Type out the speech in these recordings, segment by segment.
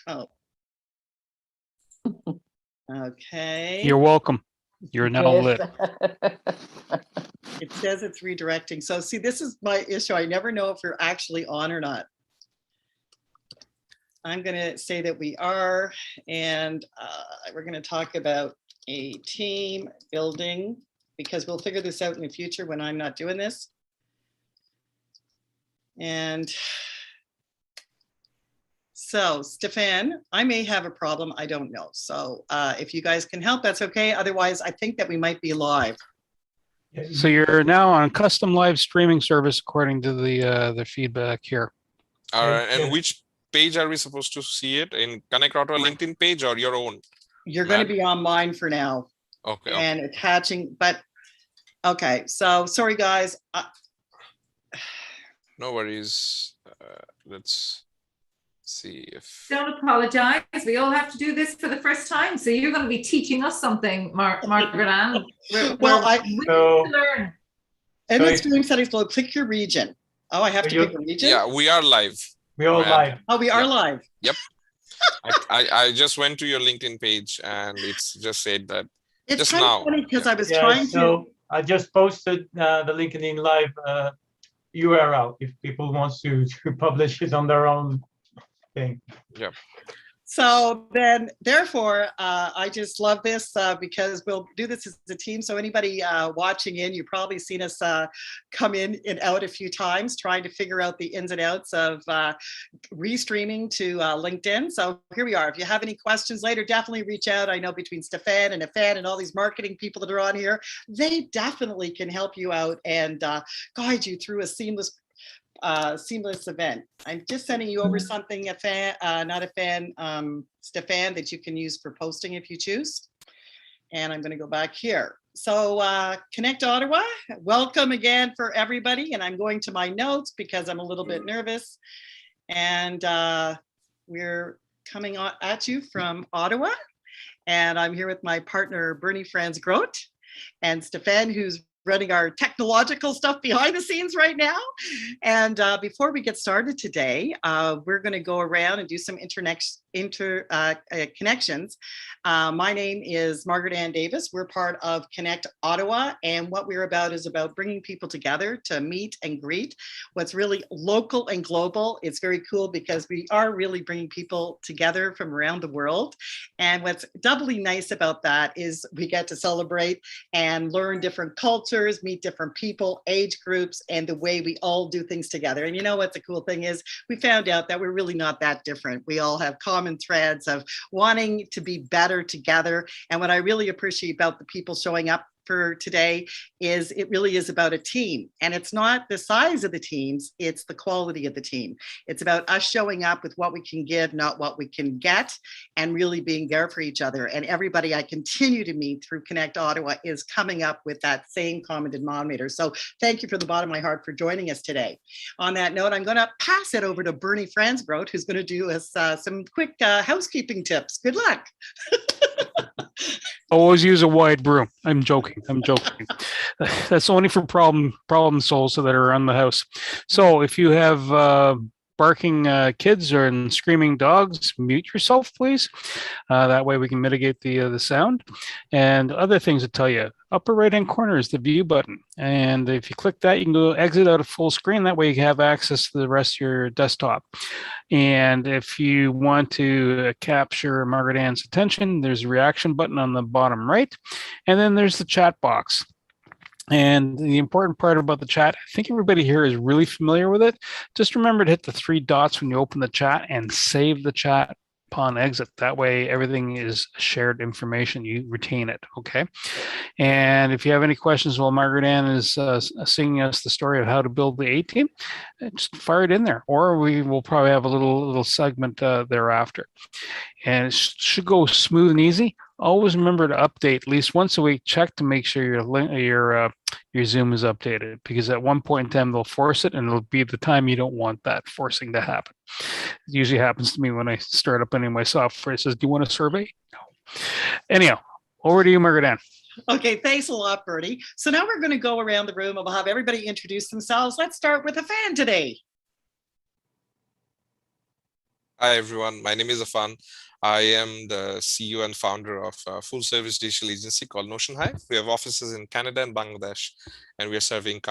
Oh. Okay. You're welcome. You're now lit. It says it's redirecting. So see, this is my issue. I never know if you're actually on or not. I'm going to say that we are, and we're going to talk about a team building because we'll figure this out in the future when I'm not doing this. And so, Stefan, I may have a problem. I don't know. So if you guys can help, that's okay. Otherwise, I think that we might be live. So you're now on custom live streaming service according to the feedback here. All right. And which page are we supposed to see it? In Connect Ottawa LinkedIn page or your own? You're going to be on mine for now. Okay. And attaching, but okay. So sorry, guys. No worries. Let's see if. Don't apologize. We all have to do this for the first time. So you're going to be teaching us something, Margaret-Ann. Well, learn. And the stream settings below, click your region. Oh, I have to pick a region? Yeah, we are live. We're all live. Oh, we are live. Yep. I just went to your LinkedIn page and it's just said that it's just kind now. Of funny because I was trying to. I just posted the LinkedIn Live URL if people want to publish it on their own thing. Yeah. So then, therefore, I just love this because we'll do this as a team. So anybody watching in, you've probably seen us come in and out a few times, trying to figure out the ins and outs of restreaming to LinkedIn. So here we are. If you have any questions later, definitely reach out. I know between Stefan and Afan and all these marketing people that are on here, they definitely can help you out and guide you through a seamless event. I'm just sending you over something, Stefan, that you can use for posting if you choose. And I'm going to go back here. So Connect Ottawa, welcome again for everybody. And I'm going to my notes because I'm a little bit nervous. And we're coming at you from Ottawa. And I'm here with my partner, Bernie Franz Grote, and Stefan, who's running our technological stuff behind the scenes right now. And before we get started today, we're going to go around and do some connections. My name is Margaret-Ann DAVIS. We're part of Connect Ottawa. And what we're about is about bringing people together to meet and greet. What's really local and global. It's very cool because we are really bringing people together from around the world. And what's doubly nice about that is we get to celebrate and learn different cultures, meet different people, age groups, and the way we all do things together. And you know what the cool thing is? We found out that we're really not that different. We all have common threads of wanting to be better together. And what I really appreciate about the people showing up for today is it really is about a team. And it's not the size of the teams, it's the quality of the team. It's about us showing up with what we can give, not what we can get, and really being there for each other. And everybody I continue to meet through Connect Ottawa is coming up with that same common denominator. So thank you from the bottom of my heart for joining us today. On that note, I'm going to pass it over to Bernie Franz Grote, who's going to do us some quick housekeeping tips. Good luck. Always use a wide broom. I'm joking. That's only for problem souls that are around the house. So if you have barking kids or screaming dogs, mute yourself, please. That way we can mitigate the sound. And other things to tell you, upper right-hand corner is the view button. And if you click that, you can go exit out of full screen. That way you can have access to the rest of your desktop. And if you want to capture Margaret-Ann's attention, there's a reaction button on the bottom right. And then there's the chat box. And the important part about the chat, I think everybody here is really familiar with it. Just remember to hit the 3 dots when you open the chat and save the chat upon exit. That way everything is shared information. You retain it, okay? And if you have any questions while Margaret-Ann is singing us the story of how to build the A-team, just fire it in there. Or we will probably have a little segment thereafter. And it should go smooth and easy. Always remember to update at least once a week. Check to make sure your Zoom is updated, because at one point in time they'll force it, and it'll be the time you don't want that forcing to happen. It usually happens to me when I start up any of my software. It says, "Do you want a survey?" No. Anyhow, over to you, Margaret-Ann. Okay, thanks a lot, Bertie. So now we're going to go around the room and we'll have everybody introduce themselves. Let's start with Afan today. Hi, everyone. My name is Afan. I am the CEO and founder of a full-service digital agency called Notion Hive. We have offices in Canada and Bangladesh, and we are serving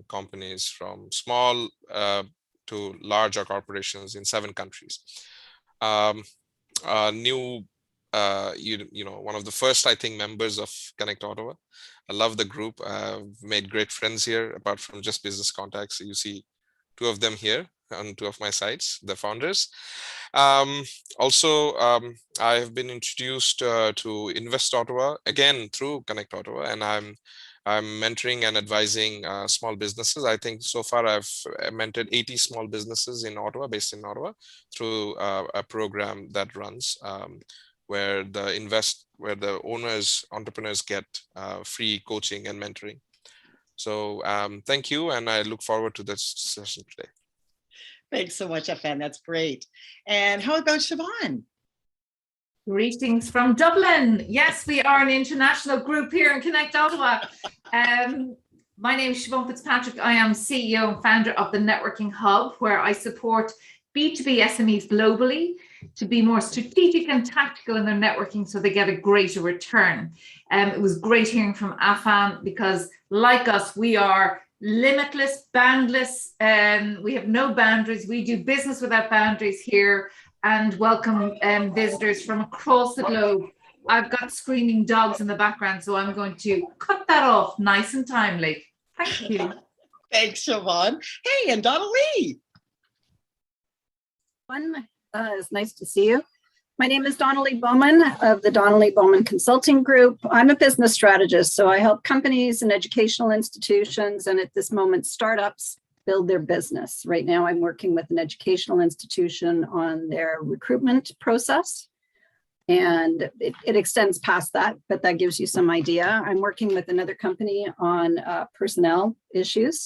companies from small to larger corporations in 7 countries. New, one of the first, I think, members of Connect Ottawa. I love the group. I've made great friends here, apart from just business contacts. You see 2 of them here on 2 of my sites, the founders. Also, I have been introduced to Invest Ottawa again through Connect Ottawa, and I'm mentoring and advising small businesses. I think so far I've mentored 80 small businesses in Ottawa, based in Ottawa, through a program that runs where the owners, entrepreneurs get free coaching and mentoring. So thank you, and I look forward to this session today. Thanks so much, Afan. That's great. And how about Siobhan? Greetings from Dublin. Yes, we are an international group here in Connect Ottawa. My name is Siobhan Fitzpatrick. I am CEO and founder of the Networking Hub, where I support B2B SMEs globally to be more strategic and tactical in their networking so they get a greater return. It was great hearing from Afan because, like us, we are limitless, boundless, we have no boundaries. We do business without boundaries here and welcome visitors from across the globe. I've got screaming dogs in the background, so I'm going to cut that off nice and timely. Thank you. Thanks, Siobhan. Hey, and Donna Lee. It's nice to see you. My name is Donnelly Bowman of the Donnelly Bowman Consulting Group. I'm a business strategist, so I help companies and educational institutions, and at this moment, startups build their business. Right now, I'm working with an educational institution on their recruitment process, and it extends past that, but that gives you some idea. I'm working with another company on personnel issues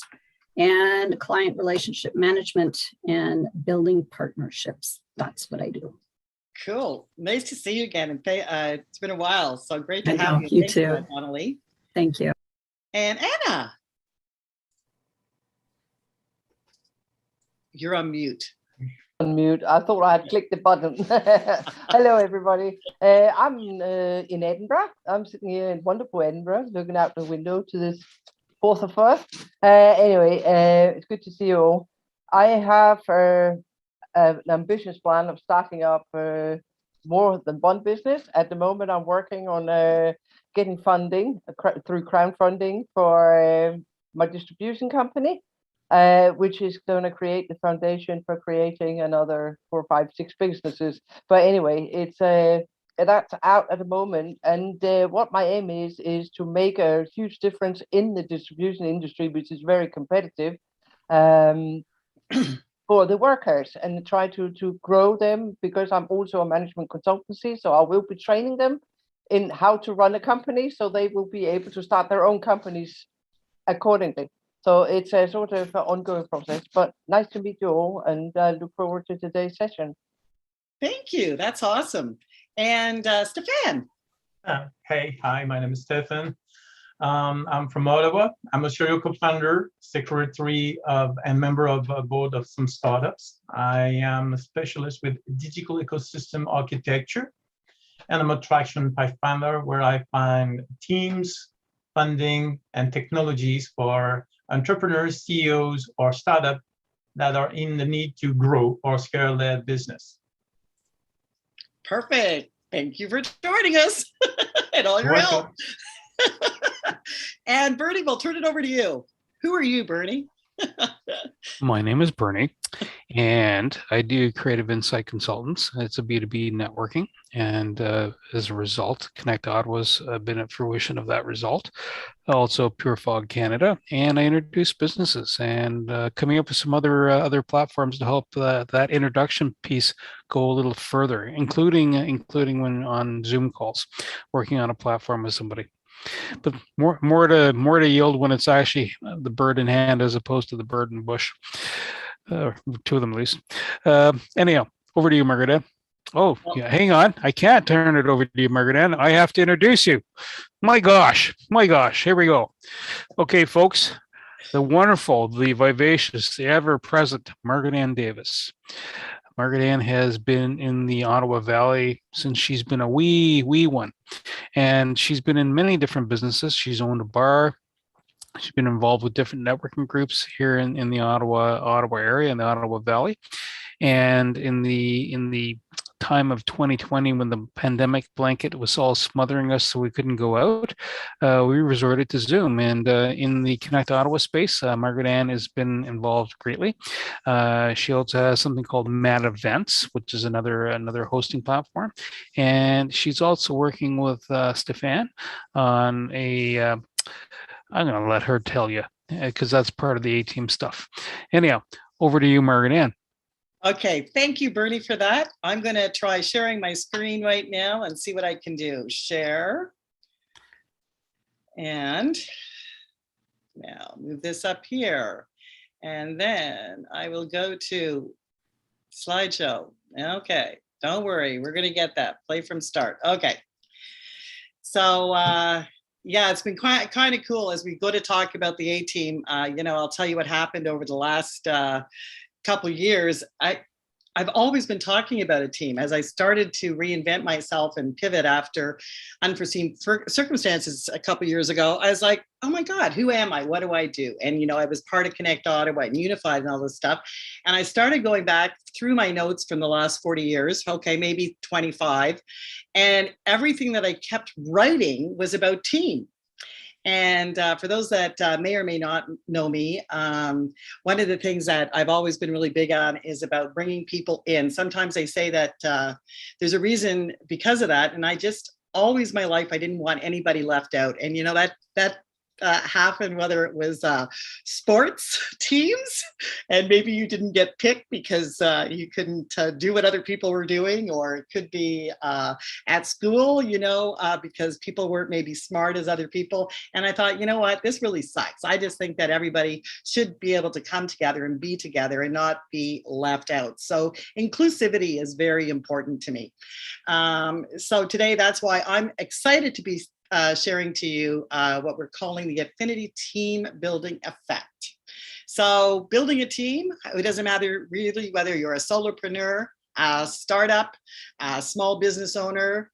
and client relationship management and building partnerships. That's what I do. Cool. Nice to see you again. And it's been a while, so great to have you. You Thank too. Donna Lee. Thank you. And Anna. You're on mute. Unmute. I thought I had clicked the button. Hello, everybody. I'm in Edinburgh. I'm sitting here in wonderful Edinburgh, looking out the window to this 4th of First. Anyway, it's good to see you all. I have an ambitious plan of starting up more than one business. At the moment, I'm working on getting funding through crowdfunding for my distribution company, which is going to create the foundation for creating another 4, 5, 6 businesses. But anyway, it's that's out at the moment. And what my aim is to make a huge difference in the distribution industry, which is very competitive, for the workers, and try to grow them, because I'm also a management consultancy. So I will be training them in how to run a company, so they will be able to start their own companies accordingly. So it's a sort of an ongoing process, but nice to meet you all, and look forward to today's session. Thank you. That's awesome. And Stefan. Hi, my name is Stefan. I'm from Ottawa. I'm a serial co-founder, secretary and member of a board of some startups. I am a specialist with digital ecosystem architecture, and I'm a traction pathfinder where I find teams, funding, and technologies for entrepreneurs, CEOs, or startups that are in the need to grow or scale their business. Perfect. Thank you for joining us and all your help. And Bernie, we'll turn it over to you. Who are you, Bernie? My name is Bernie, and I do creative insight consultants. It's a B2B networking, and as a result, Connect Ottawa's been at fruition of that result. Also, Pure Fog Canada, and I introduce businesses, and coming up with some other platforms to help that introduction piece go a little further, including when on Zoom calls, working on a platform with somebody. But more to yield when it's actually the bird in hand as opposed to the bird in bush. 2 of them at least. Anyhow, over to you, Margaret-Ann. Oh, yeah, hang on. I can't turn it over to you, Margaret-Ann. I have to introduce you. My gosh. Here we go. Okay, folks. The wonderful, the vivacious, the ever-present Margaret-Ann DAVIS. Margaret-Ann has been in the Ottawa Valley since she's been a wee one. And she's been in many different businesses. She's owned a bar. She's been involved with different networking groups here in the Ottawa area, in the Ottawa Valley. And in the time of 2020, when the pandemic blanket was all smothering us so we couldn't go out, we resorted to Zoom. And in the Connect Ottawa space, Margaret-Ann has been involved greatly. She also has something called Mad Events, which is another hosting platform. And she's also working with Stefan on a I'm going to let her tell you because that's part of the A-team stuff. Anyhow, over to you, Margaret-Ann. Okay, thank you, Bernie, for that. I'm going to try sharing my screen right now and see what I can do. Share. And now move this up here. And then I will go to slideshow. Okay, don't worry, we're going to get that. Play from start. Okay. So, yeah, it's been kind of cool as we go to talk about the A-team. I'll tell you what happened over the last couple of years. I've always been talking about a team. As I started to reinvent myself and pivot after unforeseen circumstances a couple of years ago, I was like, oh my God, who am I? What do I do? And, I was part of Connect Ottawa and Unified and all this stuff. And I started going back through my notes from the last 40 years, okay, maybe 25. And everything that I kept writing was about team. And for those that may or may not know me, one of the things that I've always been really big on is about bringing people in. Sometimes they say that there's a reason because of that. And I just always my life, I didn't want anybody left out. And that happened, whether it was sports teams, and maybe you didn't get picked because you couldn't do what other people were doing, or it could be at school, because people weren't maybe smart as other people. And I thought, you know what, this really sucks. I just think that everybody should be able to come together and be together and not be left out. So inclusivity is very important to me. So today, that's why I'm excited to be sharing to you what we're calling the Affinity Team Building Effect. So building a team, it doesn't matter really whether you're a solopreneur, a startup, a small business owner.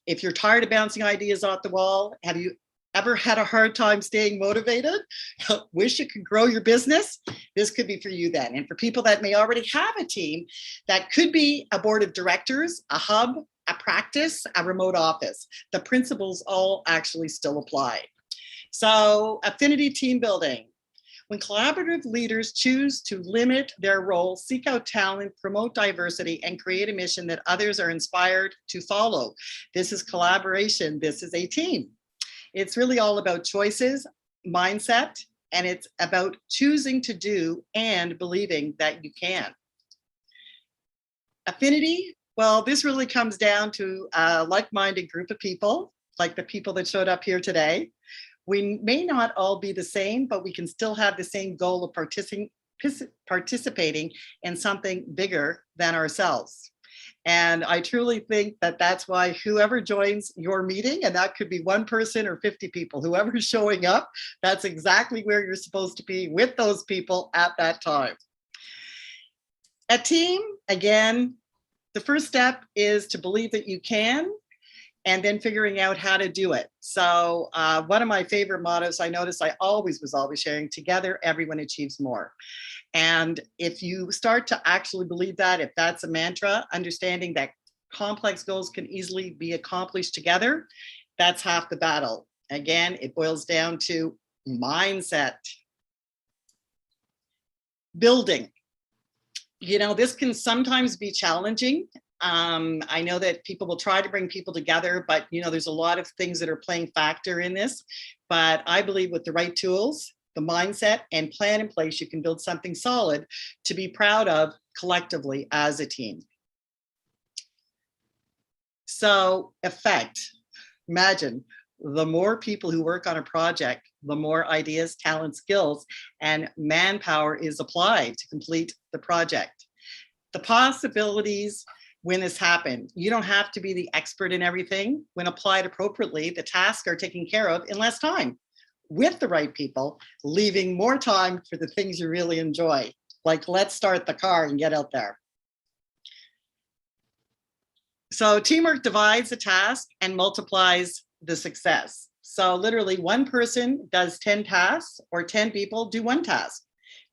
If you're tired of bouncing ideas off the wall, have you ever had a hard time staying motivated? Wish you could grow your business? This could be for you then. And for people that may already have a team, that could be a board of directors, a hub, a practice, a remote office. The principles all actually still apply. So affinity team building. When collaborative leaders choose to limit their role, seek out talent, promote diversity, and create a mission that others are inspired to follow. This is collaboration. This is a team. It's really all about choices, mindset, and it's about choosing to do and believing that you can. Affinity. Well, this really comes down to a like-minded group of people, like the people that showed up here today. We may not all be the same, but we can still have the same goal of participating in something bigger than ourselves. And I truly think that that's why whoever joins your meeting, and that could be one person or 50 people, whoever's showing up, that's exactly where you're supposed to be with those people at that time. A team, again, the first step is to believe that you can, and then figuring out how to do it. So one of my favorite mottos I noticed I always was sharing, together, everyone achieves more. And if you start to actually believe that, if that's a mantra, understanding that complex goals can easily be accomplished together, that's half the battle. Again, it boils down to mindset. Building. This can sometimes be challenging. I know that people will try to bring people together, but there's a lot of things that are playing factor in this. But I believe with the right tools, the mindset and plan in place, you can build something solid to be proud of collectively as a team. So effect, imagine the more people who work on a project, the more ideas, talent, skills, and manpower is applied to complete the project. The possibilities when this happens, you don't have to be the expert in everything. When applied appropriately, the tasks are taken care of in less time with the right people, leaving more time for the things you really enjoy. Like, let's start the car and get out there. So teamwork divides the task and multiplies the success. So literally one person does 10 tasks or 10 people do one task.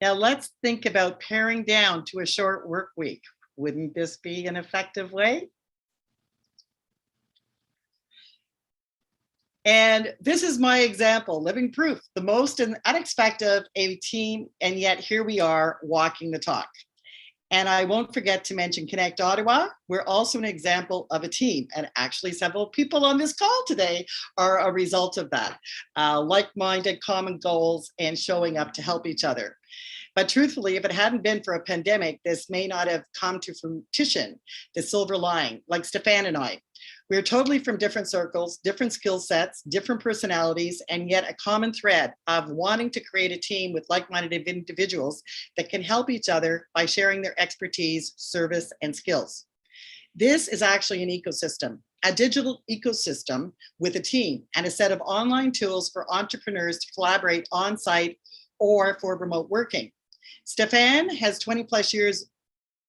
Now let's think about paring down to a short work week. Wouldn't this be an effective way? And this is my example, living proof, the most unexpected of a team, and yet here we are walking the talk. And I won't forget to mention Connect Ottawa. We're also an example of a team. And actually several people on this call today are a result of that. Like-minded, common goals, and showing up to help each other. But truthfully, if it hadn't been for a pandemic, this may not have come to fruition, the silver line, like Stefan and I. We're totally from different circles, different skill sets, different personalities, and yet a common thread of wanting to create a team with like-minded individuals that can help each other by sharing their expertise, service, and skills. This is actually an ecosystem, a digital ecosystem with a team and a set of online tools for entrepreneurs to collaborate on-site or for remote working. Stefan has 20 plus years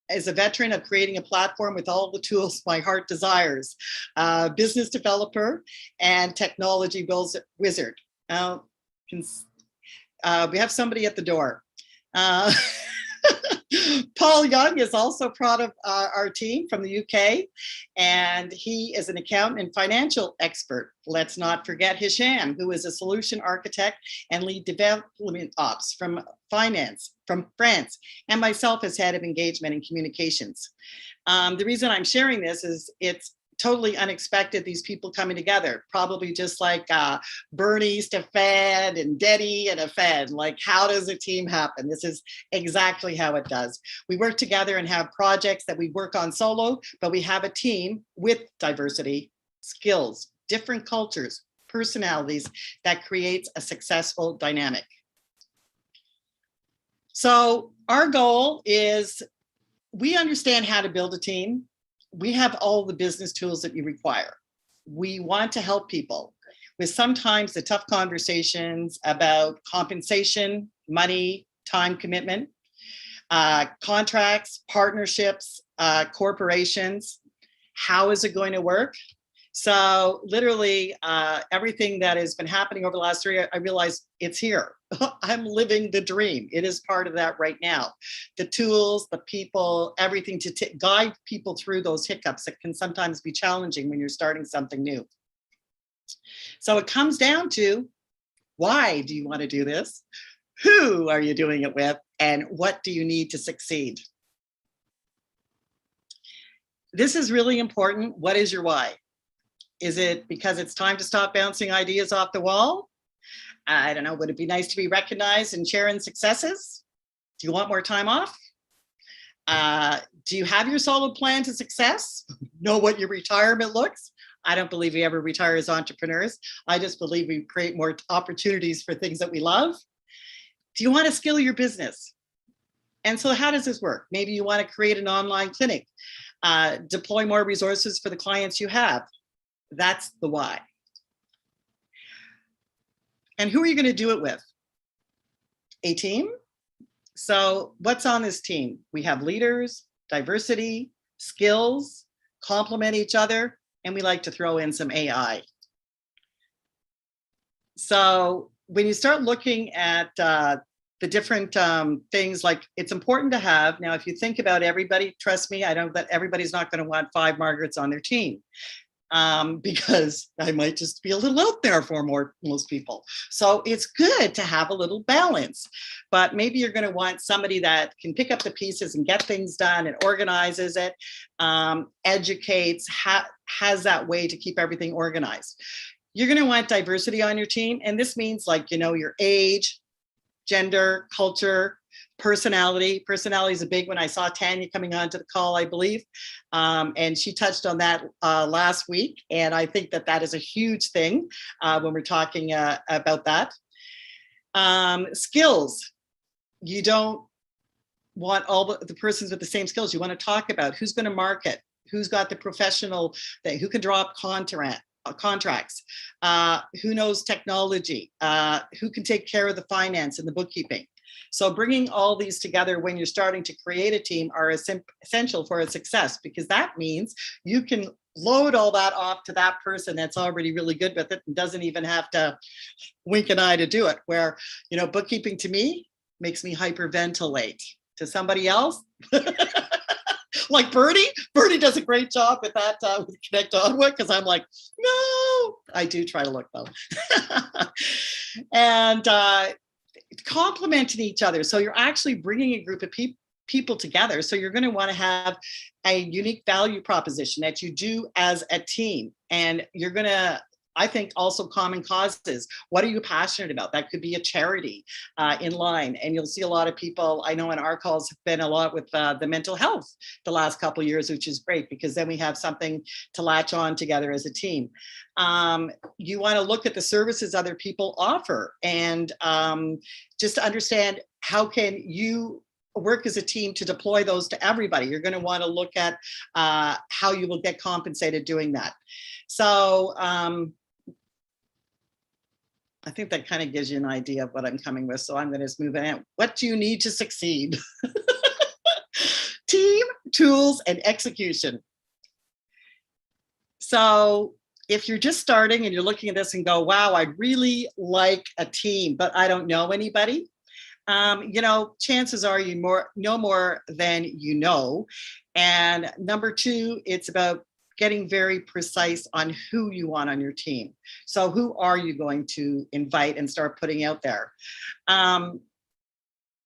as a veteran of creating a platform with all the tools my heart desires, business developer and technology wizard. We have somebody at the door. Paul Young is also proud of our team from the UK, and he is an accountant and financial expert. Let's not forget Hisham, who is a solution architect and lead development ops from finance from France, and myself as head of engagement and communications. The reason I'm sharing this is it's totally unexpected, these people coming together, probably just like Bernie, Stefan, and Denny, and Afan. Like, how does a team happen? This is exactly how it does. We work together and have projects that we work on solo, but we have a team with diversity, skills, different cultures, personalities that creates a successful dynamic. So our goal is we understand how to build a team. We have all the business tools that you require. We want to help people with sometimes the tough conversations about compensation, money, time commitment, contracts, partnerships, corporations. How is it going to work? So literally everything that has been happening over the last 3 years, I realized it's here. I'm living the dream. It is part of that right now. The tools, the people, everything to guide people through those hiccups that can sometimes be challenging when you're starting something new. So it comes down to, why do you want to do this? Who are you doing it with? And what do you need to succeed? This is really important. What is your why? Is it because it's time to stop bouncing ideas off the wall? I don't know, would it be nice to be recognized and sharing successes? Do you want more time off? Do you have your solid plan to success? Know what your retirement looks? I don't believe we ever retire as entrepreneurs. I just believe we create more opportunities for things that we love. Do you want to scale your business? And so how does this work? Maybe you want to create an online clinic, deploy more resources for the clients you have. That's the why. And who are you going to do it with? A team? So what's on this team? We have leaders, diversity, skills, complement each other, and we like to throw in some AI. So when you start looking at the different things, like it's important to have, now if you think about everybody, trust me, I know that everybody's not going to want 5 Margarets on their team. Because I might just be a little out there for most people. So it's good to have a little balance, but maybe you're going to want somebody that can pick up the pieces and get things done and organizes it, educates, has that way to keep everything organized. You're going to want diversity on your team. And this means, like, you know, your age, gender, culture, personality. Personality is a big one. I saw Tanya coming onto the call, I believe, and she touched on that last week. And I think that that is a huge thing when we're talking about that. Skills. You don't want all the persons with the same skills. You want to talk about who's going to market, who's got the professional thing, who can draw up contracts, who knows technology, who can take care of the finance and the bookkeeping. So bringing all these together when you're starting to create a team are essential for a success, because that means you can load all that off to that person that's already really good with it and doesn't even have to wink an eye to do it. Where, you know, bookkeeping to me makes me hyperventilate. To somebody else, like Bertie does a great job with that with Connect Ottawa, because I'm like, no, I do try to look though. And complementing each other. So you're actually bringing a group of people together. So you're going to want to have a unique value proposition that you do as a team. And you're going to, I think, also common causes. What are you passionate about? That could be a charity in line. And you'll see a lot of people, I know in our calls have been a lot with the mental health the last couple of years, which is great, because then we have something to latch on together as a team. You want to look at the services other people offer, and just to understand how can you work as a team to deploy those to everybody. You're going to want to look at how you will get compensated doing that. So I think that kind of gives you an idea of what I'm coming with. So I'm going to just move in. What do you need to succeed? Team, tools, and execution. So if you're just starting and you're looking at this and go, wow, I'd really like a team, but I don't know anybody. You know, chances are you know more than you know. And number two, it's about getting very precise on who you want on your team. So who are you going to invite and start putting out there?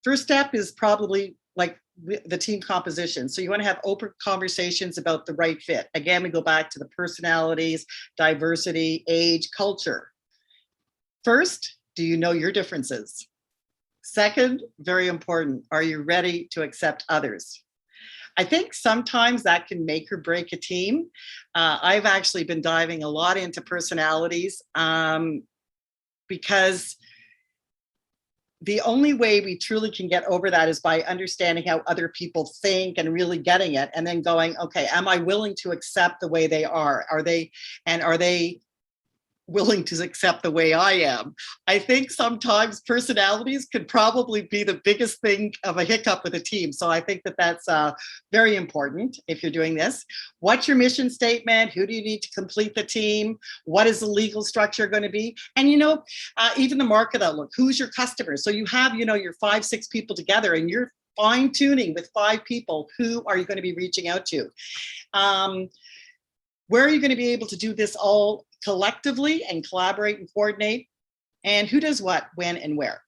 First step is probably like the team composition. So you want to have open conversations about the right fit. Again, we go back to the personalities, diversity, age, culture. First, do you know your differences? Second, very important, are you ready to accept others? I think sometimes that can make or break a team. I've actually been diving a lot into personalities because the only way we truly can get over that is by understanding how other people think and really getting it, and then going, okay, am I willing to accept the way they are? Are they willing to accept the way I am? I think sometimes personalities could probably be the biggest thing of a hiccup with a team. So I think that that's very important if you're doing this. What's your mission statement? Who do you need to complete the team? What is the legal structure going to be? And, you know, even the market outlook, who's your customer? So you have, you know, your 5-6 people together, and you're fine tuning with 5 people. Who are you going to be reaching out to? Where are you going to be able to do this all collectively and collaborate and coordinate? And who does what, when, and where?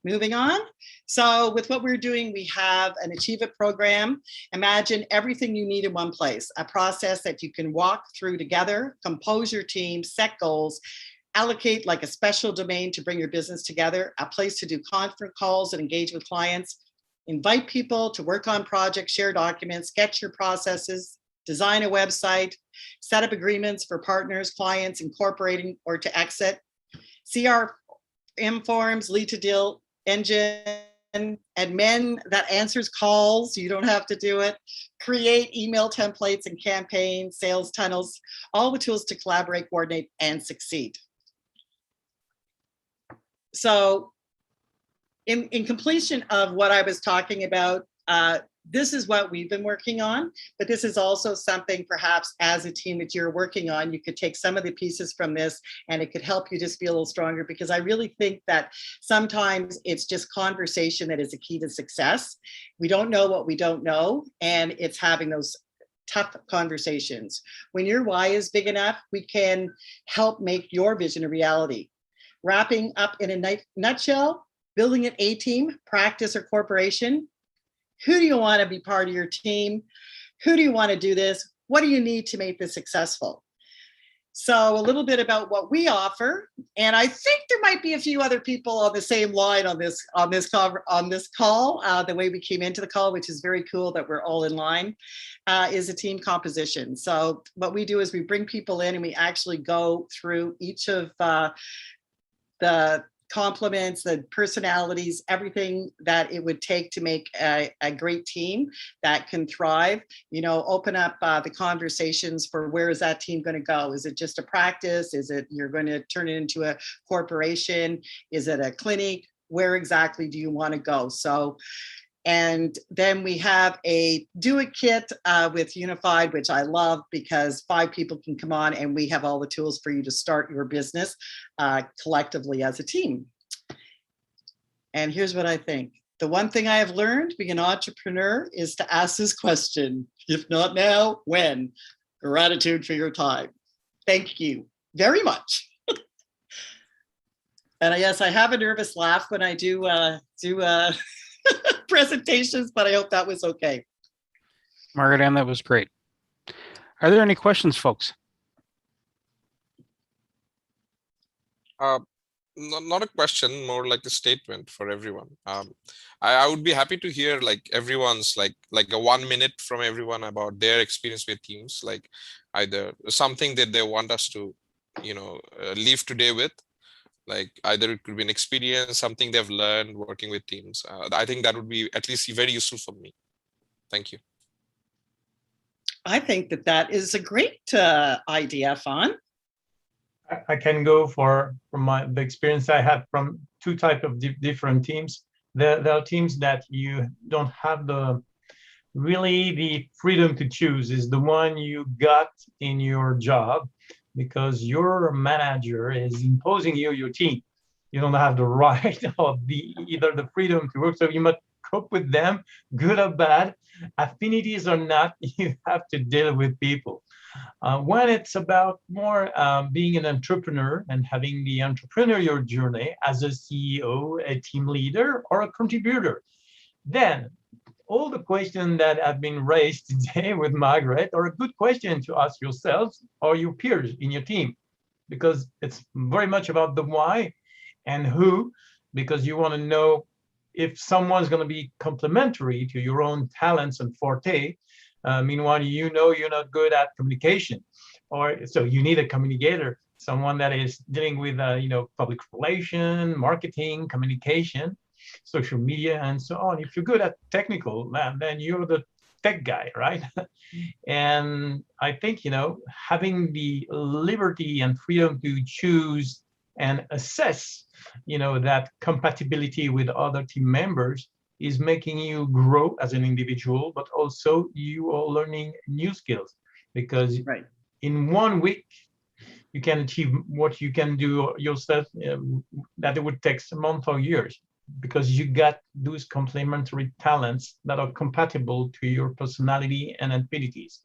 Moving on. So with what we're doing, we have an Achieve It program. Imagine everything you need in one place, a process that you can walk through together, compose your team, set goals, allocate like a special domain to bring your business together, a place to do conference calls and engage with clients, invite people to work on projects, share documents, sketch your processes, design a website, set up agreements for partners, clients, incorporating or to exit, CRM forms, lead to deal engine, admin that answers calls, you don't have to do it, create email templates and campaigns, sales tunnels, all the tools to collaborate, coordinate, and succeed. So in completion of what I was talking about, this is what we've been working on, but this is also something perhaps as a team that you're working on, you could take some of the pieces from this and it could help you just be a little stronger, because I really think that sometimes it's just conversation that is the key to success. We don't know what we don't know, and it's having those tough conversations. When your why is big enough, we can help make your vision a reality. Wrapping up in a nutshell, building an A team, practice, or corporation. Who do you want to be part of your team? Who do you want to do this? What do you need to make this successful? So a little bit about what we offer, and I think there might be a few other people on the same line on this call. The way we came into the call, which is very cool that we're all in line, is a team composition. So what we do is we bring people in and we actually go through each of the compliments, the personalities, everything that it would take to make a great team that can thrive. You know, open up the conversations for where is that team going to go? Is it just a practice? Is it you're going to turn it into a corporation? Is it a clinic? Where exactly do you want to go? So, And then we have a do it kit with Unified, which I love because 5 people can come on and we have all the tools for you to start your business collectively as a team. And here's what I think. The one thing I have learned being an entrepreneur is to ask this question, if not now, when? Gratitude for your time. Thank you very much. And yes, I have a nervous laugh when I do presentations, but I hope that was okay. Margaret-Ann, that was great. Are there any questions, folks? Not a question, more like a statement for everyone. I would be happy to hear like everyone's like a 1 minute from everyone about their experience with teams, like either something that they want us to, leave today with, like either it could be an experience, something they've learned working with teams. I think that would be at least very useful for me. Thank you. I think that is a great idea, Fawn. I can go for the experience I had from 2 types of different teams. There are teams that you don't have the freedom to choose. Is the one you got in your job because your manager is imposing your team. You don't have the right or either the freedom to work. So you must cope with them, good or bad, affinities or not. You have to deal with people. When it's about more being an entrepreneur and having the entrepreneurial journey as a CEO, a team leader, or a contributor, then all the questions that have been raised today with Margaret are a good question to ask yourselves or your peers in your team, because it's very much about the why and who, because you want to know if someone's going to be complementary to your own talents and forte. Meanwhile, you're not good at communication, or so you need a communicator, someone that is dealing with public relation, marketing, communication, social media, and so on. If you're good at technical, man, then you're the tech guy, right? And I think having the liberty and freedom to choose and assess that compatibility with other team members is making you grow as an individual, but also you are learning new skills, because in 1 week you can achieve what you can do yourself that it would take a month or years, because you got those complementary talents that are compatible to your personality and abilities.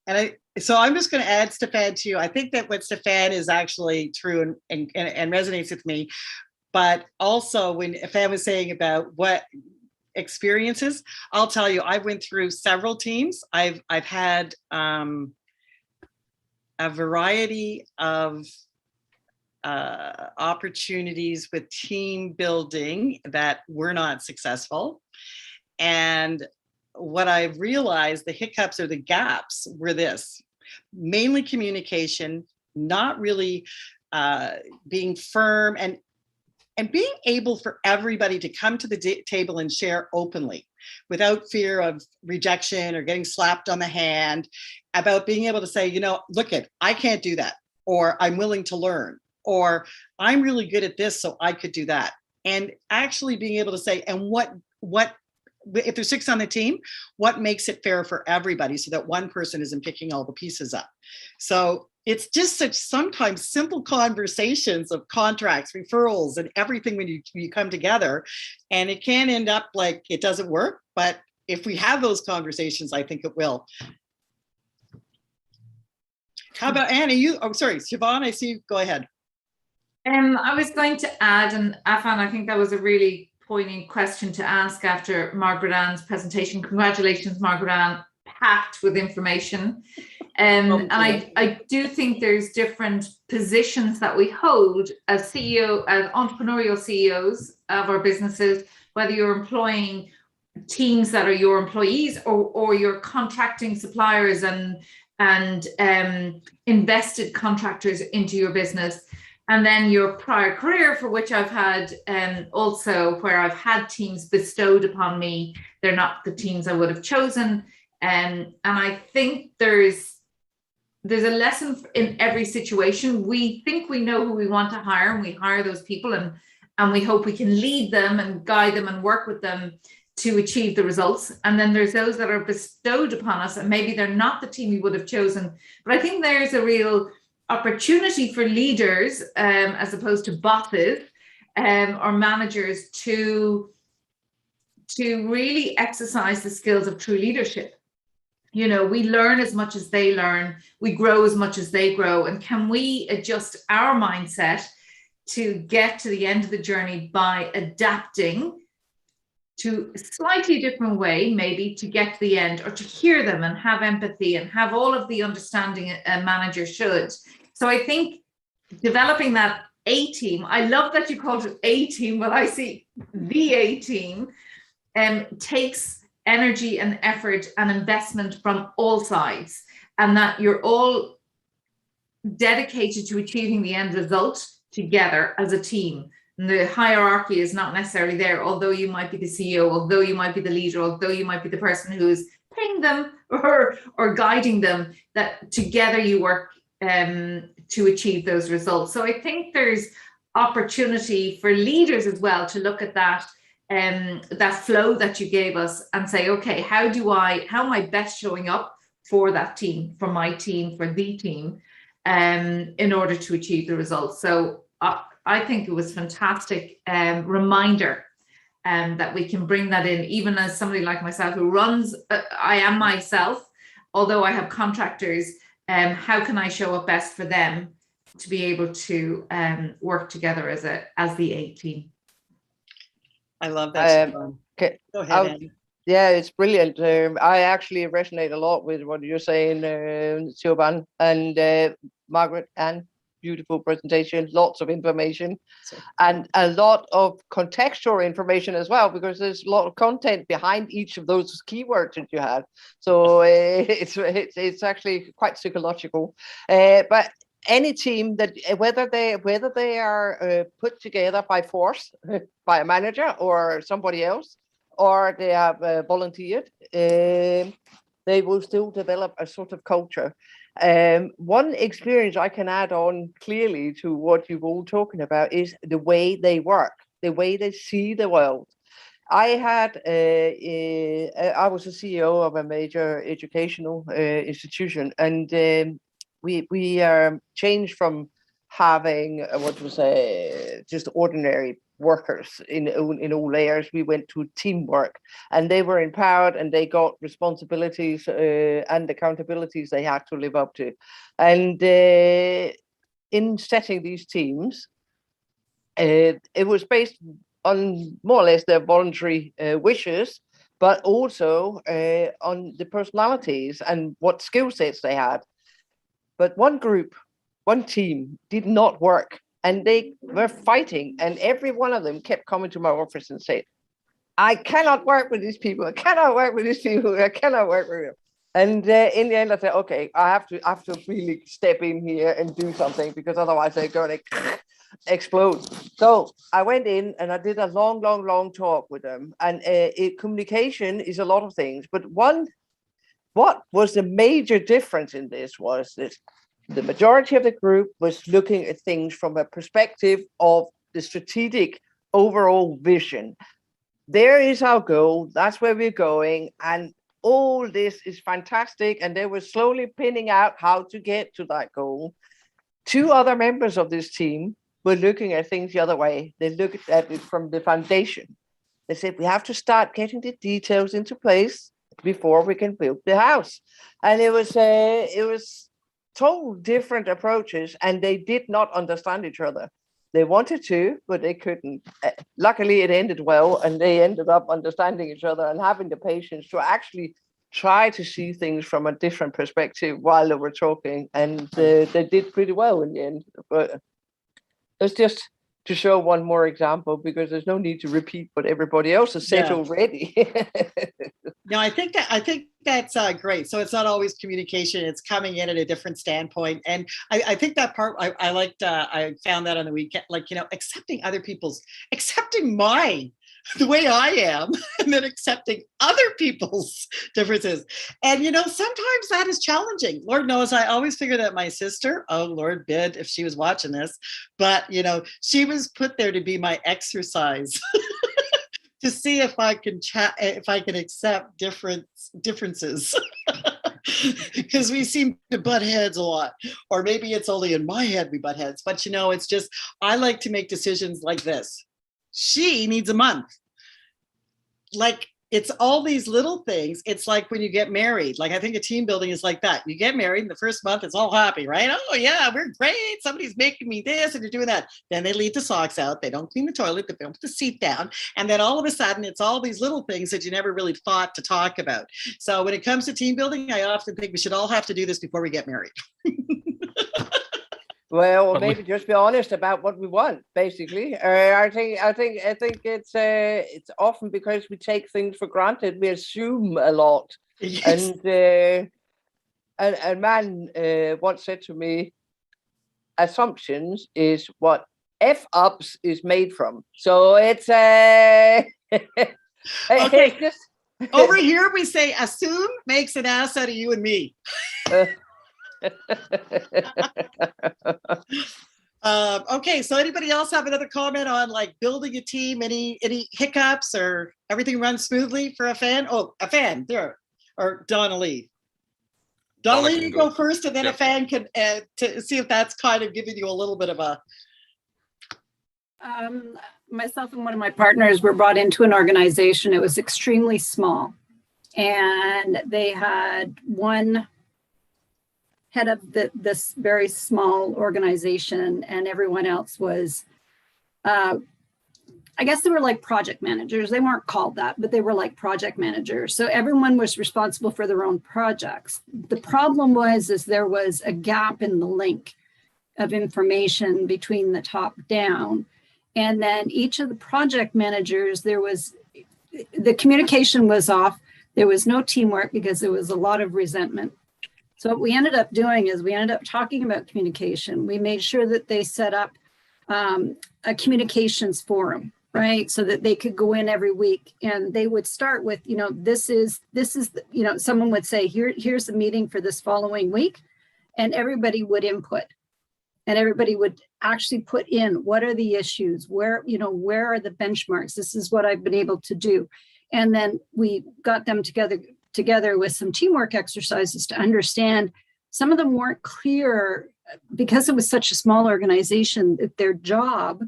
And so I'm just going to add, Stefan, to you. I think that what Stefan is actually true and resonates with me. But also when Fan was saying about what experiences, I'll tell you, I went through several teams. I've had a variety of opportunities with team building that were not successful. And what I've realized, the hiccups or the gaps were this: mainly communication, not really being firm, and being able for everybody to come to the table and share openly without fear of rejection or getting slapped on the hand, about being able to say, look, I can't do that, or I'm willing to learn, or I'm really good at this, so I could do that. And actually being able to say, and what if there's 6 on the team, what makes it fair for everybody so that one person isn't picking all the pieces up? So it's just such sometimes simple conversations of contracts, referrals, and everything when you come together, and it can end up like it doesn't work. But if we have those conversations, I think it will. How about Anna? Siobhan, I see you. Go ahead. I was going to add, and Afan, I think that was a really poignant question to ask after Margaret-Ann's presentation. Congratulations, Margaret-Ann, packed with information. And I do think there's different positions that we hold as CEO, as entrepreneurial CEOs of our businesses, whether you're employing teams that are your employees or you're contracting suppliers and invested contractors into your business. And then your prior career, for which I've had also where I've had teams bestowed upon me. They're not the teams I would have chosen. And I think there's a lesson in every situation. We think we know who we want to hire, and we hire those people, and we hope we can lead them and guide them and work with them to achieve the results. And then there's those that are bestowed upon us, and maybe they're not the team we would have chosen. But I think there's a real opportunity for leaders, as opposed to bosses or managers, to really exercise the skills of true leadership. You know, we learn as much as they learn, we grow as much as they grow. And can we adjust our mindset to get to the end of the journey by adapting to a slightly different way, maybe, to get to the end, or to hear them and have empathy and have all of the understanding a manager should. So I think developing that A team, I love that you called it A team, but I see the A team, takes energy and effort and investment from all sides, and that you're all dedicated to achieving the end result together as a team. And the hierarchy is not necessarily there, although you might be the CEO, although you might be the leader, although you might be the person who is paying them or guiding them, that together you work to achieve those results. So I think there's opportunity for leaders as well to look at that flow that you gave us and say, okay, how am I best showing up for that team, for my team, for the team, in order to achieve the results. So I think it was fantastic reminder that we can bring that in, even as somebody like myself who runs, I am myself, although I have contractors, how can I show up best for them to be able to work together as the A team? I love that. Okay. Go ahead, Annie. Yeah, it's brilliant. I actually resonate a lot with what you're saying, Siobhan and Margaret-Ann. Beautiful presentation, lots of information, and a lot of contextual information as well, because there's a lot of content behind each of those keywords that you have. So it's actually quite psychological. But any team that whether they are put together by force by a manager or somebody else, or they have volunteered, they will still develop a sort of culture. One experience I can add on clearly to what you've all talking about is the way they work, the way they see the world. I was a CEO of a major educational institution, and we changed from having just ordinary workers in all layers. We went to teamwork, and they were empowered, and they got responsibilities and accountabilities they had to live up to. And in setting these teams, it was based on more or less their voluntary wishes, but also on the personalities and what skill sets they had. But one team did not work, and they were fighting, and every one of them kept coming to my office and said, I cannot work with these people. I cannot work with these people. I cannot work with them. And in the end, I said, okay, I have to really step in here and do something, because otherwise they're going to explode. So I went in and I did a long talk with them. And communication is a lot of things. But what was the major difference in this was that the majority of the group was looking at things from a perspective of the strategic overall vision. There is our goal. That's where we're going. And all this is fantastic. And they were slowly pinning out how to get to that goal. Two other members of this team were looking at things the other way. They looked at it from the foundation. They said, we have to start getting the details into place before we can build the house. And it was total different approaches, and they did not understand each other. They wanted to, but they couldn't. Luckily, it ended well, and they ended up understanding each other and having the patience to actually try to see things from a different perspective while they were talking, and they did pretty well in the end. But it's just to show one more example, because there's no need to repeat what everybody else has said already. No, I think that's great. So it's not always communication; it's coming in at a different standpoint. And I think that part I liked. I found that on the weekend, accepting accepting mine the way I am, and then accepting other people's differences. And sometimes that is challenging. Lord knows, I always figure that my sister, oh Lord bid if she was watching this, but she was put there to be my exercise to see if I can accept differences. Because we seem to butt heads a lot, or maybe it's only in my head we butt heads, but it's just, I like to make decisions like this. She needs a month. Like, it's all these little things. It's like when you get married. Like, I think a team building is like that. You get married in the first month, it's all happy, right? Oh yeah, we're great. Somebody's making me this and you're doing that. Then they leave the socks out. They don't clean the toilet. They don't put the seat down. And then all of a sudden, it's all these little things that you never really thought to talk about. So when it comes to team building, I often think we should all have to do this before we get married. Well, maybe just be honest about what we want. Basically, I think it's often because we take things for granted. We assume a lot, Yes. and a man once said to me, "Assumptions is what f-ups is made from." So it's Okay. it's just Over here, we say assume makes an ass out of you and me. Okay, so anybody else have another comment on like building a team? Any hiccups, or everything runs smoothly for a fan? Oh, a fan there, or Donnelly. Donnelly, you go first, and then a fan can to see if that's kind of giving you a little bit of a. Myself and one of my partners were brought into an organization. It was extremely small, and they had one head of this very small organization, and everyone else was, I guess they were like project managers. They weren't called that, but they were like project managers. So everyone was responsible for their own projects. The problem was there was a gap in the link of information between the top down. And then each of the project managers, the communication was off. There was no teamwork because there was a lot of resentment. So what we ended up doing is we ended up talking about communication. We made sure that they set up a communications forum, right? So that they could go in every week, and they would start with, this is, someone would say, here's the meeting for this following week, and everybody would input, and everybody would actually put in, what are the issues? Where are the benchmarks? This is what I've been able to do. And then we got them together with some teamwork exercises to understand. Some of them weren't clear because it was such a small organization, that their job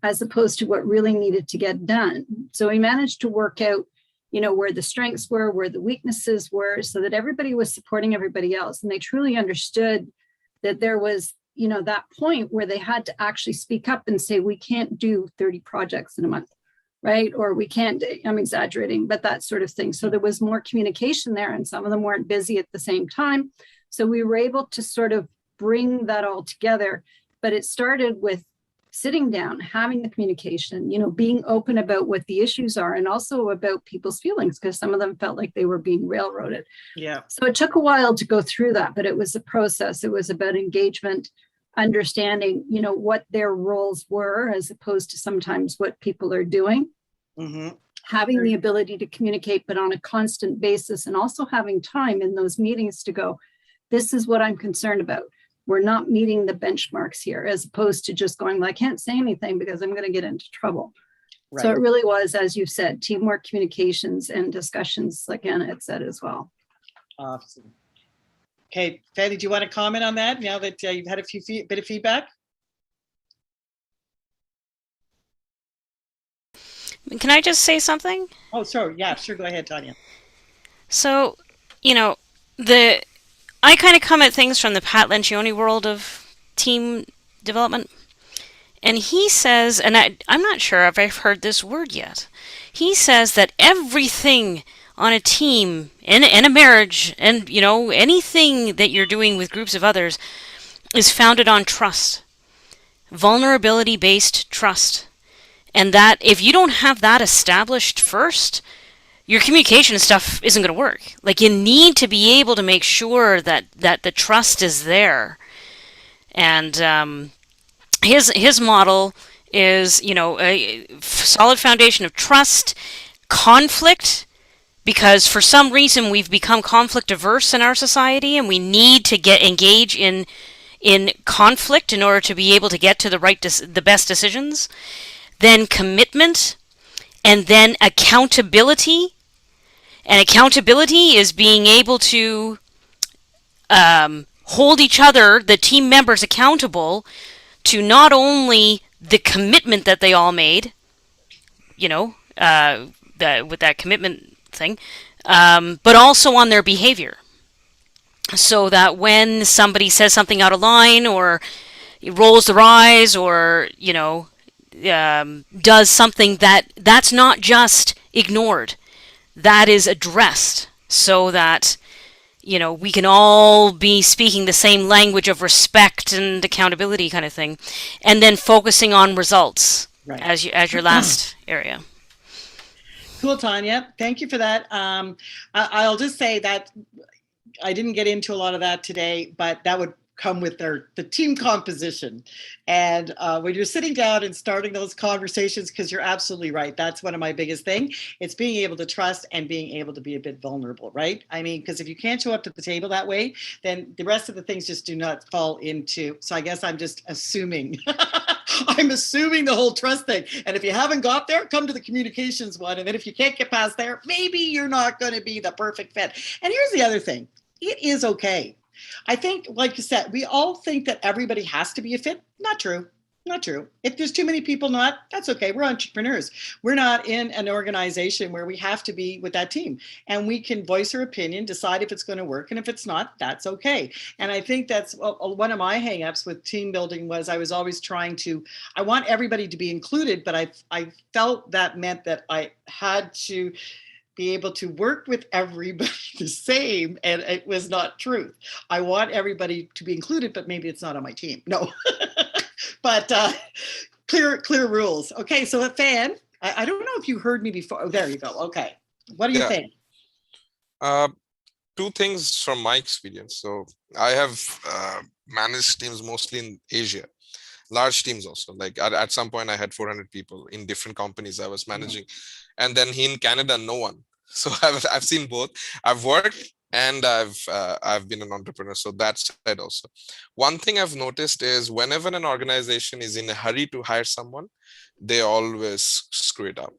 as opposed to what really needed to get done. So we managed to work out, where the strengths were, where the weaknesses were, so that everybody was supporting everybody else. And they truly understood that there was, that point where they had to actually speak up and say, we can't do 30 projects in a month. Right? Or we can't, I'm exaggerating, but that sort of thing. So there was more communication there, and some of them weren't busy at the same time. So we were able to sort of bring that all together. But it started with sitting down, having the communication, being open about what the issues are, and also about people's feelings, because some of them felt like they were being railroaded. Yeah. So it took a while to go through that, but it was a process. It was about engagement, understanding, what their roles were, as opposed to sometimes what people are doing. Mm-hmm. Having the ability to communicate, but on a constant basis, and also having time in those meetings to go, this is what I'm concerned about. We're not meeting the benchmarks here, as opposed to just going, well, I can't say anything because I'm going to get into trouble. Right. So it really was, as you said, teamwork, communications, and discussions, like Anna had said as well. Awesome. Okay, Fanny, do you want to comment on that now that you've had a bit of feedback? Can I just say something? Oh, sorry. Yeah, sure. Go ahead, Tanya. So, I kind of come at things from the Pat Lencioni world of team development. And he says, and I'm not sure if I've heard this word yet. He says that everything on a team, in a marriage, and, anything that you're doing with groups of others is founded on trust. Vulnerability-based trust. And that if you don't have that established first, your communication stuff isn't going to work. Like, you need to be able to make sure that the trust is there. And his model is, a solid foundation of trust, conflict, because for some reason we've become conflict averse in our society, and we need to engage in conflict in order to be able to get to the best decisions. Then commitment, And then accountability. And accountability is being able to hold each other, the team members, accountable to not only the commitment that they all made, with that commitment thing, but also on their behavior. So that when somebody says something out of line or rolls their eyes or, does something that's not just ignored, that is addressed so that, we can all be speaking the same language of respect and accountability kind of thing. And then focusing on results as your last area. Cool, Tanya. Thank you for that. I'll just say that I didn't get into a lot of that today, but that would come with the team composition. And when you're sitting down and starting those conversations, because you're absolutely right, that's one of my biggest things. It's being able to trust and being able to be a bit vulnerable, right? I mean, because if you can't show up to the table that way, then the rest of the things just do not fall into. So I guess I'm just assuming. I'm assuming the whole trust thing. And if you haven't got there, come to the communications one. And then if you can't get past there, maybe you're not going to be the perfect fit. And here's the other thing. It is okay. I think, like you said, we all think that everybody has to be a fit. Not true. Not true. If there's too many people not, that's okay. We're entrepreneurs. We're not in an organization where we have to be with that team. And we can voice our opinion, decide if it's going to work. And if it's not, that's okay. And I think that's one of my hangups with team building was I was always I want everybody to be included, but I felt that meant that I had to be able to work with everybody the same, and it was not truth. I want everybody to be included, but maybe it's not on my team. No, but clear rules. Okay, so Fan, I don't know if you heard me before. Oh, there you go. Okay, what do you think? Two things from my experience. So I have managed teams mostly in Asia. Large teams also, like at some point I had 400 people in different companies I was managing. And then in Canada, no one. So I've seen both. I've worked and I've been an entrepreneur. So that's it also. One thing I've noticed is whenever an organization is in a hurry to hire someone, they always screw it up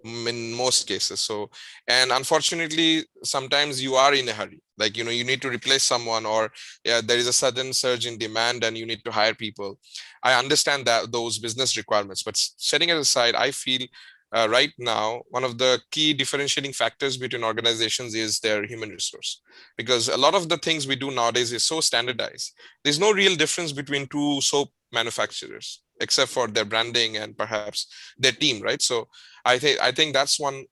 in most cases. So, and unfortunately, sometimes you are in a hurry. Like, you need to replace someone, or there is a sudden surge in demand and you need to hire people. I understand that those business requirements, but setting it aside, I feel right now, one of the key differentiating factors between organizations is their human resource. Because a lot of the things we do nowadays is so standardized. There's no real difference between two soap manufacturers, except for their branding and perhaps their team, right? So I think that's one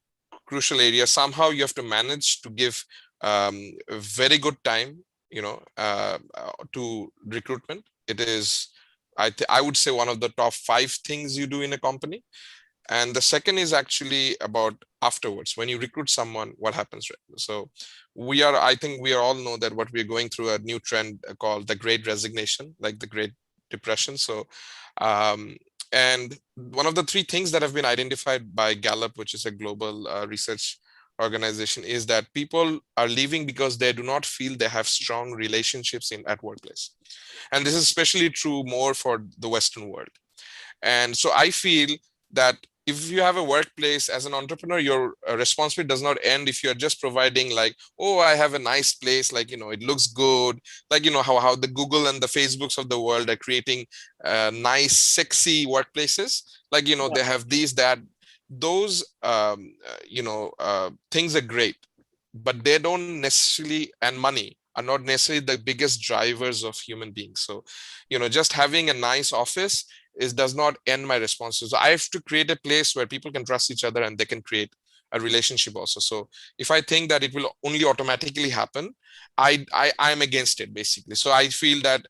crucial area. Somehow you have to manage to give very good time, to recruitment. It is, I would say, one of the top 5 things you do in a company. And the second is actually about afterwards. When you recruit someone, what happens? Right? So I think we all know that what we're going through a new trend called the Great Resignation, like the Great Depression. So, and one of the 3 things that have been identified by Gallup, which is a global research organization, is that people are leaving because they do not feel they have strong relationships at workplace. And this is especially true more for the Western world. And so I feel that if you have a workplace as an entrepreneur, your responsibility does not end if you're just providing like, oh, I have a nice place, like, it looks good. Like, how the Google and the Facebooks of the world are creating nice, sexy workplaces. Like, they have these, that, those, things are great, but they don't necessarily, and money are not necessarily the biggest drivers of human beings. So, just having a nice office does not end my responses. So I have to create a place where people can trust each other and they can create a relationship also. So if I think that it will only automatically happen, I'm against it, basically. So I feel that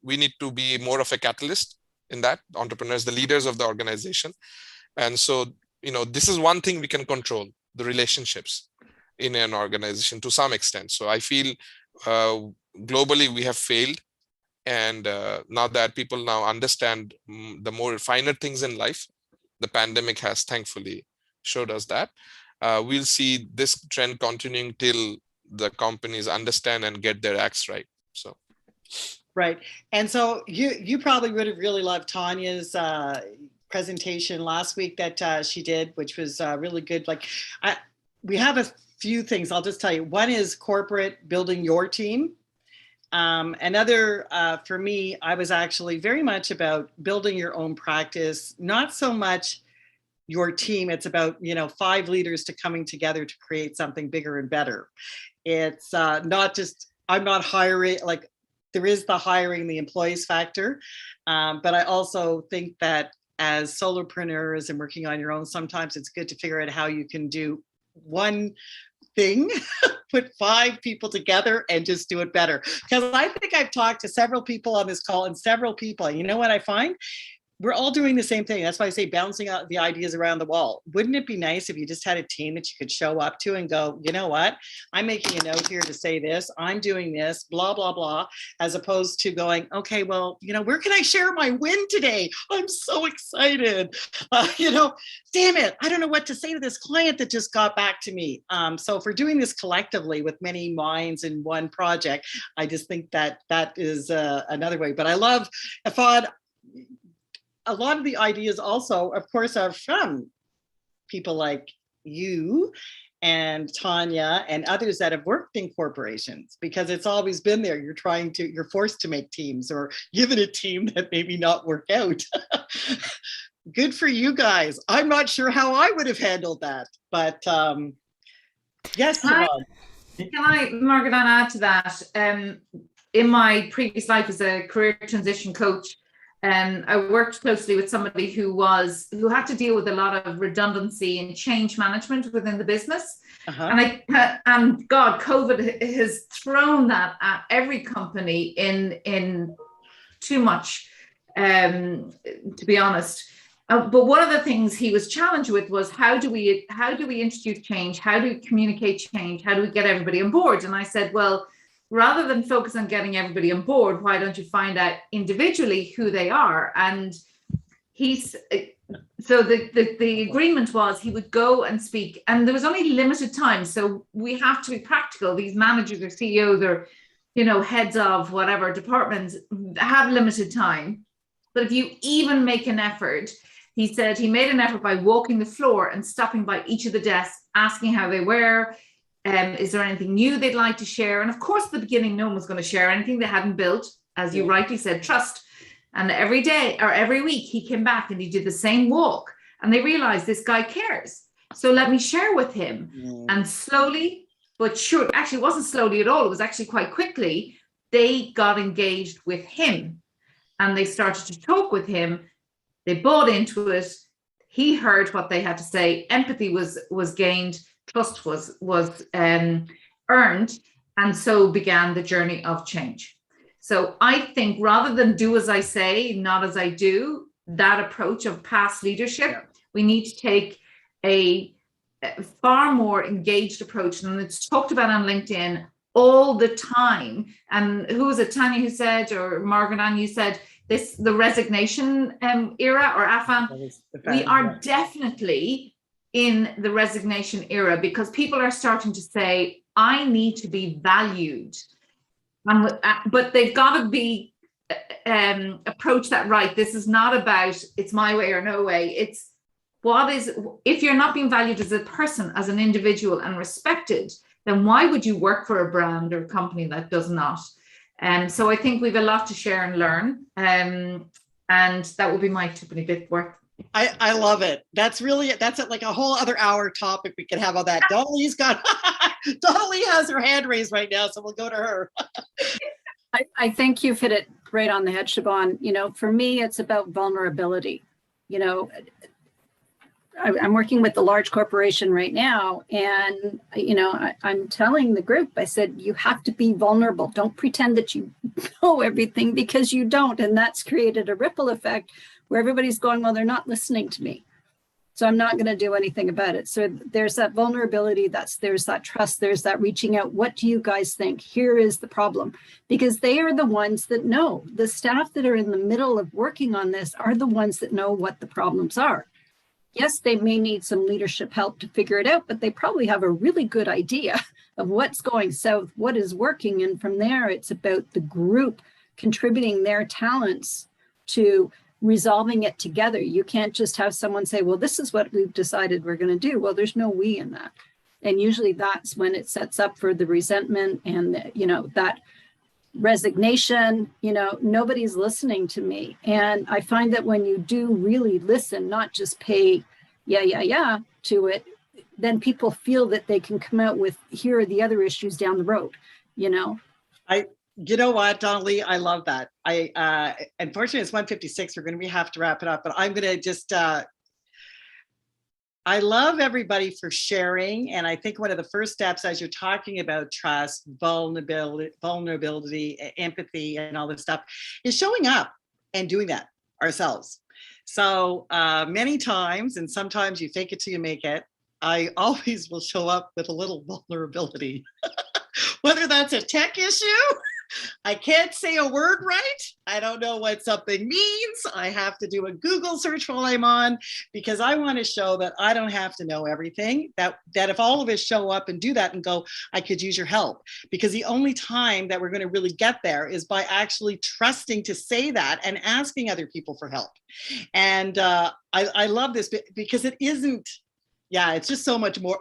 we need to be more of a catalyst in that, entrepreneurs, the leaders of the organization. And so, this is one thing we can control, the relationships in an organization to some extent. So I feel globally we have failed. And now that people now understand the more finer things in life, the pandemic has thankfully showed us that. We'll see this trend continuing till the companies understand and get their acts right. So, right. And so you probably would have really loved Tanya's presentation last week that she did, which was really good. Like, we have a few things. I'll just tell you. One is corporate, building your team. Another, for me, I was actually very much about building your own practice, not so much your team. It's about, 5 leaders to coming together to create something bigger and better. It's not just, I'm not hiring, like there is the hiring the employees factor. But I also think that as solopreneurs and working on your own, sometimes it's good to figure out how you can do one thing, put 5 people together and just do it better. Because I think I've talked to several people on this call, and several people, you know what I find? We're all doing the same thing. That's why I say bouncing out the ideas around the wall. Wouldn't it be nice if you just had a team that you could show up to and go, you know what? I'm making a note here to say this. I'm doing this, blah, blah, blah, as opposed to going, okay, well, where can I share my win today? I'm so excited. Damn it. I don't know what to say to this client that just got back to me. So if we're doing this collectively with many minds in one project, I just think that is another way. But I love, Afad, a lot of the ideas also, of course, are from people like you and Tanya and others that have worked in corporations, because it's always been there. You're forced to make teams or given a team that maybe not work out. Good for you guys. I'm not sure how I would have handled that, but yes. Can I, Margaret, add to that? In my previous life as a career transition coach, I worked closely with somebody who had to deal with a lot of redundancy and change management within the business. And God, COVID has thrown that at every company in too much, to be honest. But one of the things he was challenged with was how do we introduce change? How do we communicate change? How do we get everybody on board? And I said, well, rather than focus on getting everybody on board, why don't you find out individually who they are? And so the agreement was he would go and speak, and there was only limited time. So we have to be practical. These managers or CEOs or, heads of whatever departments have limited time. But if you even make an effort, he said he made an effort by walking the floor and stopping by each of the desks, asking how they were. Is there anything new they'd like to share? And of course, at the beginning, no one was going to share anything they hadn't built, as you rightly said, trust. And every day or every week, he came back and he did the same walk. And they realized this guy cares. So let me share with him. And slowly, but sure, actually, it wasn't slowly at all. It was actually quite quickly. They got engaged with him and they started to talk with him. They bought into it. He heard what they had to say. Empathy was gained. Trust was earned, and so began the journey of change. So I think rather than do as I say, not as I do, that approach of past leadership, we need to take a far more engaged approach. And it's talked about on LinkedIn all the time. And who was it, Tanya, who said, or Margaret-Ann, you said, the resignation era, or Afan? We are definitely in the resignation era, because people are starting to say, I need to be valued. But they've got to be approach that right. This is not about it's my way or no way. It's if you're not being valued as a person, as an individual and respected, then why would you work for a brand or company that does not? So I think we've a lot to share and learn. And that would be my tippity bit worth. I love it. That's like a whole other hour topic we could have on that. Donnelly has her hand raised right now, so we'll go to her. I think you've hit it right on the head, Siobhan. For me, it's about vulnerability. I'm working with a large corporation right now, and I'm telling the group, I said, you have to be vulnerable. Don't pretend that you know everything, because you don't. And that's created a ripple effect where everybody's going, well, they're not listening to me, so I'm not going to do anything about it. So there's that vulnerability, there's that trust, there's that reaching out. What do you guys think? Here is the problem, because they are the ones that know. The staff that are in the middle of working on this are the ones that know what the problems are. Yes, they may need some leadership help to figure it out, but they probably have a really good idea of what's going south, what is working. And from there, it's about the group contributing their talents to resolving it together. You can't just have someone say, well, this is what we've decided we're going to do. Well, there's no we in that. And usually that's when it sets up for the resentment and, that resignation. Nobody's listening to me. And I find that when you do really listen, not just pay yeah to it, then people feel that they can come out with, here are the other issues down the road, You know what, Donnelly, I love that. Unfortunately, it's 1:56. We're going to have to wrap it up, but I'm going to just, I love everybody for sharing. And I think one of the first steps, as you're talking about trust, vulnerability, empathy, and all this stuff, is showing up and doing that ourselves. So many times, and sometimes you fake it till you make it, I always will show up with a little vulnerability, whether that's a tech issue. I can't say a word right. I don't know what something means. I have to do a Google search while I'm on, because I want to show that I don't have to know everything, that if all of us show up and do that and go, I could use your help, because the only time that we're going to really get there is by actually trusting to say that and asking other people for help. And I love this because it isn't, it's just so much more.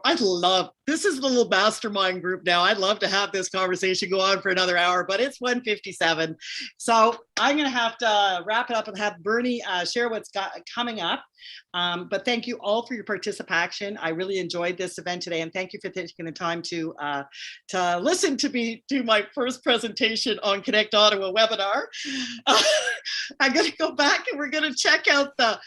This is the little mastermind group now. I'd love to have this conversation go on for another hour, but it's 1:57. So I'm going to have to wrap it up and have Bernie share what's coming up. But thank you all for your participation. I really enjoyed this event today, and thank you for taking the time to listen to me do my first presentation on Connect Ottawa webinar. I'm going to go back and we're going to check out the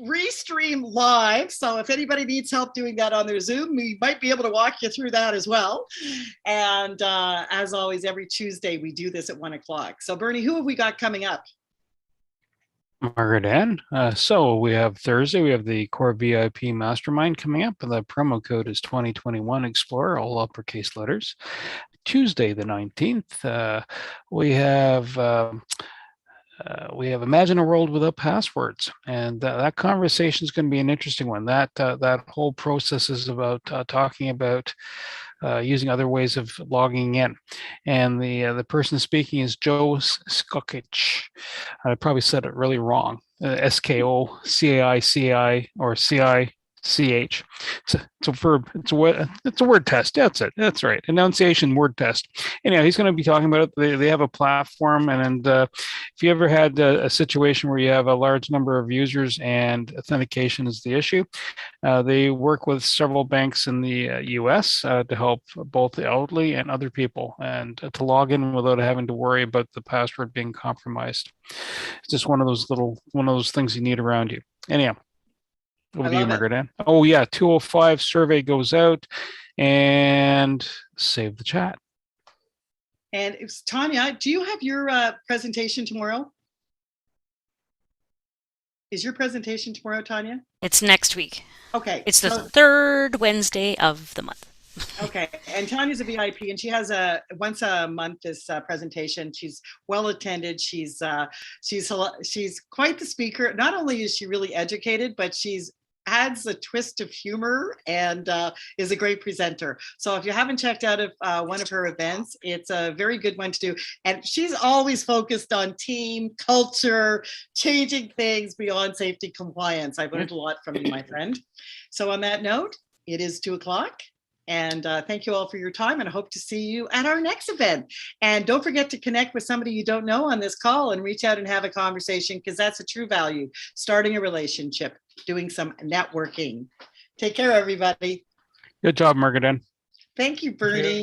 restream live. So if anybody needs help doing that on their Zoom, we might be able to walk you through that as well. And as always, every Tuesday we do this at 1:00. So Bernie, who have we got coming up? Margaret-Ann. So we have Thursday, we have the Core VIP Mastermind coming up, and the promo code is 2021 Explorer, all uppercase letters. Tuesday, the 19th, we have Imagine a World Without Passwords, and that conversation is going to be an interesting one. That whole process is about talking about using other ways of logging in, and the person speaking is Joe Skokic. I probably said it really wrong. SKOCAICI or CICH. It's a verb. It's a word test. That's it. That's right. Enunciation word test. Anyhow, he's going to be talking about it. They have a platform, and if you ever had a situation where you have a large number of users and authentication is the issue, they work with several banks in the U.S. To help both the elderly and other people, and to log in without having to worry about the password being compromised. It's just one of those things you need around you. Anyhow. Over to you, Margaret-Ann. Oh, yeah, 205 survey goes out, and save the chat. And it's Tanya, do you have your presentation tomorrow? Is your presentation tomorrow, Tanya? It's next week. Okay. It's the third Wednesday of the month. Okay, and Tanya's a VIP, and she has once a month this presentation. She's well attended. She's quite the speaker. Not only is she really educated, but she's adds a twist of humor and is a great presenter. So if you haven't checked out one of her events, it's a very good one to do. And she's always focused on team culture, changing things beyond safety compliance. I've learned a lot from you, my friend. So on that note, it is 2:00. And thank you all for your time, and I hope to see you at our next event. And don't forget to connect with somebody you don't know on this call and reach out and have a conversation, because that's a true value, starting a relationship, doing some networking. Take care, everybody. Good job, Margaret-Ann. Thank you, Bernie.